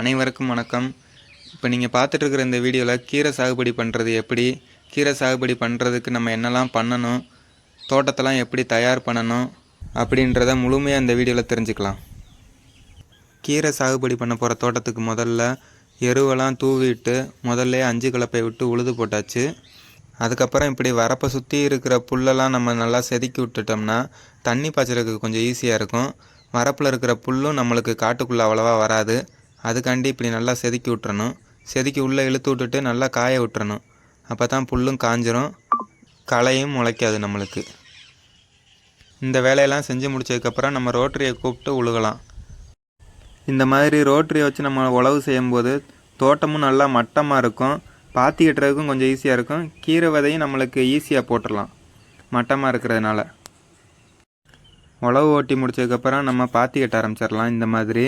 அனைவருக்கும் வணக்கம். இப்போ நீங்கள் பார்த்துட்ருக்கிற இந்த வீடியோவில் கீரை சாகுபடி பண்ணுறது எப்படி, கீரை சாகுபடி பண்ணுறதுக்கு நம்ம என்னெல்லாம் பண்ணணும், தோட்டத்தெல்லாம் எப்படி தயார் பண்ணணும் அப்படின்றத முழுமையாக இந்த வீடியோவில் தெரிஞ்சுக்கலாம். கீரை சாகுபடி பண்ண போகிற தோட்டத்துக்கு முதல்ல எருவெல்லாம் தூவிட்டு முதல்ல 5 கலப்பை விட்டு உழுது போட்டாச்சு. அதுக்கப்புறம் இப்படி வரப்பை சுற்றி இருக்கிற புல்லெல்லாம் நம்ம நல்லா செதுக்கி விட்டுட்டோம்னா தண்ணி பாய்ச்சறதுக்கு கொஞ்சம் ஈஸியாக இருக்கும். வரப்பில் இருக்கிற புல்லும் நம்மளுக்கு காட்டுக்குள்ளே அவ்வளோவா வராது. அதுக்காண்டி இப்படி நல்லா செதுக்கி விட்டுறணும். செதுக்கி உள்ளே இழுத்து விட்டுட்டு நல்லா காய விட்டுறணும். அப்போ தான் புல்லும் காஞ்சிரும், களையும் முளைக்காது நம்மளுக்கு. இந்த வேலையெல்லாம் செஞ்சு முடிச்சதுக்கப்புறம் நம்ம ரோட்டரியை கூப்பிட்டு உழுகலாம். இந்த மாதிரி ரோட்டரியை வச்சு நம்ம உழவு செய்யும்போது தோட்டமும் நல்லா மட்டமாக இருக்கும், பாத்தி கட்டுறதுக்கும் கொஞ்சம் ஈஸியாக இருக்கும். கீரை விதையும் நம்மளுக்கு ஈஸியாக போட்டுடலாம் மட்டமாக இருக்கிறதுனால. உழவு ஓட்டி முடிச்சதுக்கப்புறம் நம்ம பாத்தி கட்ட ஆரம்பிச்சிடலாம். இந்த மாதிரி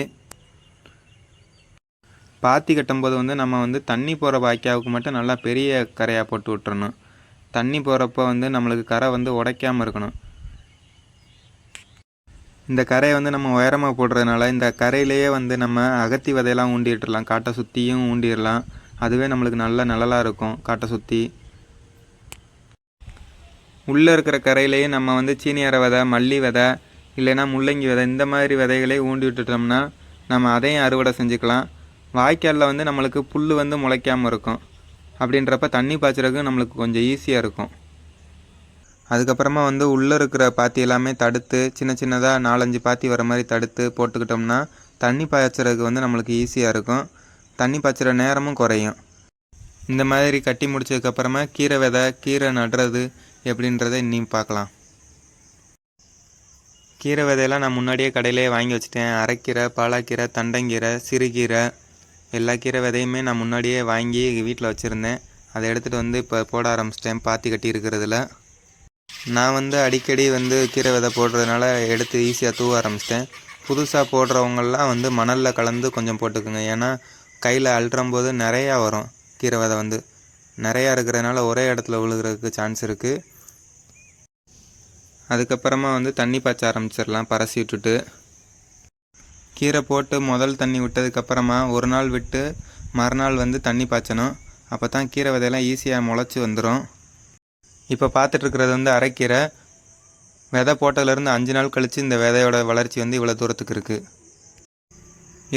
பாத்தி கட்டும்போது நம்ம தண்ணி போகிற வாய்க்காவுக்கு மட்டும் நல்லா பெரிய கரையாக போட்டு விட்டுறணும். தண்ணி போகிறப்போ நம்மளுக்கு கரை உடைக்காமல் இருக்கணும். இந்த கரையை நம்ம உயரமாக போடுறதுனால இந்த கரையிலேயே நம்ம அகத்தி விதையெல்லாம் ஊண்டிட்டுடலாம். காட்டை சுற்றியும் ஊண்டிடலாம். அதுவே நம்மளுக்கு நல்ல நிழலாக இருக்கும். காட்டை சுற்றி உள்ளே இருக்கிற கரையிலேயே நம்ம சீனியரை விதை, மல்லி விதை, இல்லைன்னா முள்ளங்கி விதை, இந்த மாதிரி விதைகளே ஊண்டி விட்டுட்டோம்னா நம்ம அதையும் அறுவடை செஞ்சுக்கலாம். வாய்க்காலில் நம்மளுக்கு புல் முளைக்காமல் இருக்கும். அப்படின்றப்ப தண்ணி பாய்ச்சறதுக்கு நம்மளுக்கு கொஞ்சம் ஈஸியாக இருக்கும். அதுக்கப்புறமா உள்ளே இருக்கிற பாத்தி எல்லாமே தடுத்து சின்ன சின்னதாக 4-5 பாத்தி வர மாதிரி தடுத்து போட்டுக்கிட்டோம்னா தண்ணி பாய்ச்சறதுக்கு நம்மளுக்கு ஈஸியாக இருக்கும். தண்ணி பாய்ச்சுற நேரமும் குறையும். இந்த மாதிரி கட்டி முடிச்சதுக்கப்புறமா கீரை விதை, கீரை நடுறது எப்படின்றத இன்னும் பார்க்கலாம். கீரை விதையெல்லாம் நான் முன்னாடியே கடையிலேயே வாங்கி வச்சுட்டேன். அரைக்கீரை, பாலாக்கீரை, தண்டங்கீரை, சிறுகீரை, எல்லா கீரை விதையுமே நான் முன்னாடியே வாங்கி வீட்டில் வச்சுருந்தேன். அதை எடுத்துகிட்டு இப்போ போட ஆரம்பிச்சிட்டேன். பாத்தி கட்டி இருக்கிறதுல நான் அடிக்கடி கீரை விதை போடுறதுனால எடுத்து ஈஸியாக தூவ ஆரம்பிச்சிட்டேன். புதுசாக போடுறவங்கெல்லாம் மணலில் கலந்து கொஞ்சம் போட்டுக்குங்க. ஏன்னா கையில் அழுறம்போது நிறையா வரும். கீரை விதை நிறையா இருக்கிறதுனால ஒரே இடத்துல விழுகிறதுக்கு சான்ஸ் இருக்குது. அதுக்கப்புறமா தண்ணி பாய்ச்ச ஆரம்பிச்சிடலாம். பரசி விட்டுட்டு கீரை போட்டு முதல் தண்ணி விட்டதுக்கப்புறமா ஒரு நாள் விட்டு மறுநாள் தண்ணி பாய்ச்சணும். அப்போ தான் கீரை விதையெல்லாம் ஈஸியாக முளைச்சி வந்துடும். இப்போ பார்த்துட்ருக்கிறது அரைக்கீரை. விதை போட்டதுலேருந்து 5 நாள் கழித்து இந்த விதையோட வளர்ச்சி இவ்வளோ தூரத்துக்கு இருக்குது.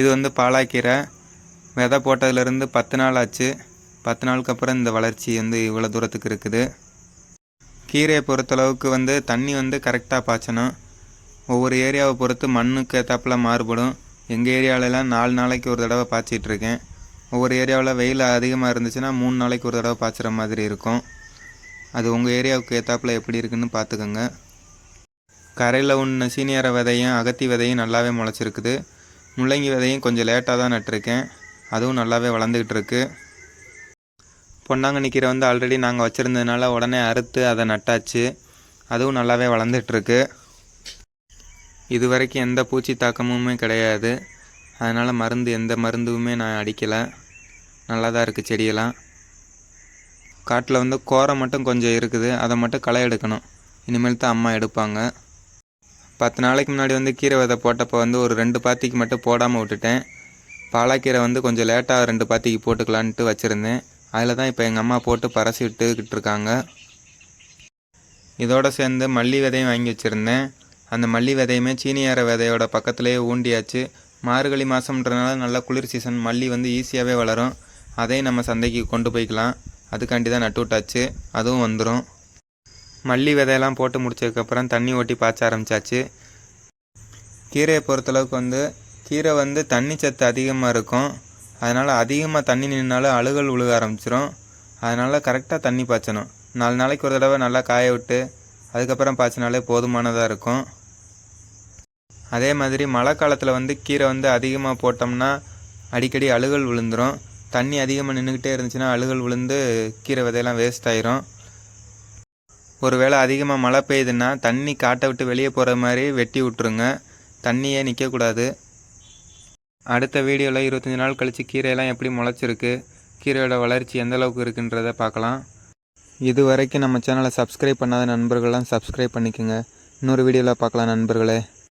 இது பாலாக்கீரை. விதை போட்டதுலேருந்து 10 நாள் ஆச்சு. 10 நாளுக்கு அப்புறம் இந்த வளர்ச்சி இவ்வளோ தூரத்துக்கு இருக்குது. கீரையை பொறுத்தளவுக்கு தண்ணி கரெக்டாக பாய்ச்சணும். ஒவ்வொரு ஏரியாவை பொறுத்து மண்ணுக்கு ஏற்றாப்புல மாறுபடும். எங்கள் ஏரியாவிலலாம் 4 நாளைக்கு ஒரு தடவை பாய்ச்சிட்ருக்கேன். ஒவ்வொரு ஏரியாவில் வெயில் அதிகமாக இருந்துச்சுன்னா 3 நாளைக்கு ஒரு தடவை பாய்ச்சுற மாதிரி இருக்கும். அது உங்கள் ஏரியாவுக்கு ஏற்றாப்புல எப்படி இருக்குன்னு பார்த்துக்கோங்க. கரையில் உண்ண சீனியரை விதையும் அகத்தி விதையும் நல்லாவே முளைச்சிருக்குது. முள்ளங்கி விதையும் கொஞ்சம் லேட்டாக தான் நட்டிருக்கேன். அதுவும் நல்லாவே வளர்ந்துக்கிட்டு இருக்கு. பொன்னாங்கண்ணி கீரை ஆல்ரெடி நாங்கள் வச்சுருந்ததுனால உடனே அறுத்து அதை நட்டாச்சு. அதுவும் நல்லாவே வளர்ந்துட்டுருக்கு. இது வரைக்கும் எந்த பூச்சி தாக்கமுமே கிடையாது. அதனால் எந்த மருந்துமே நான் அடிக்கலை. நல்லா தான் இருக்குது செடியெல்லாம். காட்டில் கோரை மட்டும் கொஞ்சம் இருக்குது. அதை மட்டும் களை எடுக்கணும். இனிமேல் தான் அம்மா எடுப்பாங்க. 10 நாளைக்கு முன்னாடி கீரை விதை போட்டப்போ ஒரு 2 பாத்திக்கு மட்டும் போடாமல் விட்டுட்டேன். பாலாக்கீரை கொஞ்சம் லேட்டாக 2 பாத்திக்கு போட்டுக்கலான்ட்டு வச்சுருந்தேன். அதில் தான் இப்போ எங்கள் அம்மா போட்டு பரசி விட்டுக்கிட்டு இருக்காங்க. இதோடு சேர்ந்து மல்லி விதையும் வாங்கி வச்சுருந்தேன். அந்த மல்லி விதையுமே சீனியார விதையோட பக்கத்துலேயே ஊண்டியாச்சு. மார்கழி மாதம்ன்றனால நல்ல குளிர் சீசன். மல்லி ஈஸியாகவே வளரும். அதையும் நம்ம சந்தைக்கு கொண்டு போய்க்கலாம். அதுக்காண்டி தான் நட்டு விட்டாச்சு. அதுவும் வந்துடும். மல்லி விதையெல்லாம் போட்டு முடிச்சதுக்கப்புறம் தண்ணி ஓட்டி பாய்ச்ச ஆரம்பித்தாச்சு. கீரையை பொறுத்தளவுக்கு கீரை தண்ணி சத்து அதிகமாக இருக்கும். அதனால் அதிகமாக தண்ணி நின்னாலும் அழுகல் விழுக ஆரம்பிச்சிடும். அதனால் கரெக்டாக தண்ணி பாய்ச்சணும். 4 நாளைக்கு ஒரு தடவை நல்லா காய விட்டு அதுக்கப்புறம் பாய்ச்சினாலே போதுமானதாக இருக்கும். அதே மாதிரி மழை காலத்தில் கீரை அதிகமாக போட்டோம்னா அடிக்கடி அழுகல் விழுந்துடும். தண்ணி அதிகமாக நின்றுக்கிட்டே இருந்துச்சுன்னா அழுகல் விழுந்து கீரை விதையெல்லாம் வேஸ்ட் ஆயிரும். ஒரு வேளை அதிகமாக மழை பெய்யுதுன்னா தண்ணி காட்டை விட்டு வெளியே போகிற மாதிரி வெட்டி விட்ருங்க. தண்ணியே நிற்கக்கூடாது. அடுத்த வீடியோவில் 25 நாள் கழித்து கீரையெல்லாம் எப்படி முளைச்சிருக்கு, கீரையோட வளர்ச்சி எந்த அளவுக்கு இருக்குன்றதை பார்க்கலாம். இது வரைக்கும் நம்ம சேனலை சப்ஸ்கிரைப் பண்ணாத நண்பர்கள்லாம் சப்ஸ்கிரைப் பண்ணிக்கோங்க. இன்னொரு வீடியோவில் பார்க்கலாம் நண்பர்களே.